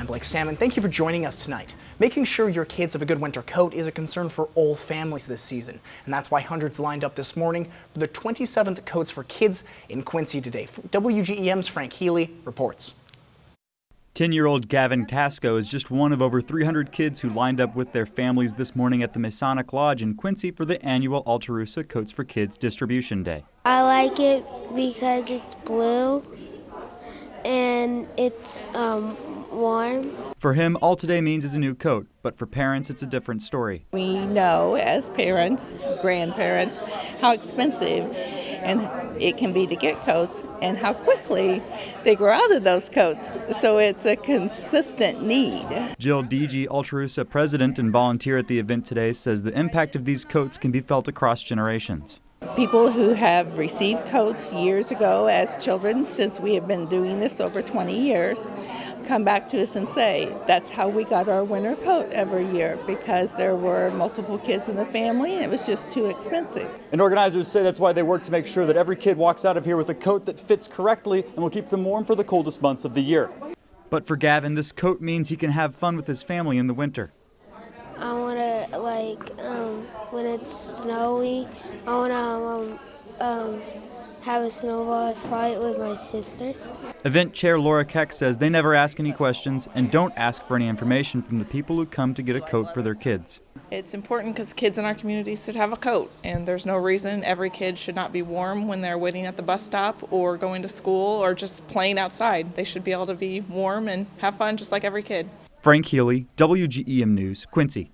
I'm Blake Salmon. Thank you for joining us tonight. Making sure your kids have a good winter coat is a concern for all families this season, and that's why hundreds lined up this morning for the 27th Coats for Kids in Quincy today. WGEM's Frank Healy reports. 10-year-old Gavin Tasco is just one of over 300 kids who lined up with their families this morning at the Masonic Lodge in Quincy for the annual Altarusa Coats for Kids Distribution Day. I like it because it's blue and it's warm. For him, all today means is a new coat, but for parents, it's a different story. We know as parents, grandparents, how expensive and it can be to get coats and how quickly they grow out of those coats. So it's a consistent need. Jill DG, Altarusa president and volunteer at the event today, says the impact of these coats can be felt across generations. People who have received coats years ago as children, since we have been doing this over 20 years, come back to us and say, that's how we got our winter coat every year, because there were multiple kids in the family and it was just too expensive. And organizers say that's why they work to make sure that every kid walks out of here with a coat that fits correctly and will keep them warm for the coldest months of the year. But for Gavin, this coat means he can have fun with his family in the winter. I want to, when it's snowy, I want to have a snowball fight with my sister. Event chair Laura Keck says they never ask any questions and don't ask for any information from the people who come to get a coat for their kids. It's important because kids in our community should have a coat, and there's no reason every kid should not be warm when they're waiting at the bus stop or going to school or just playing outside. They should be able to be warm and have fun just like every kid. Frank Healy, WGEM News, Quincy.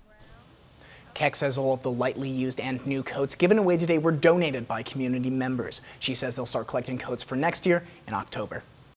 Keck says all of the lightly used and new coats given away today were donated by community members. She says they'll start collecting coats for next year in October.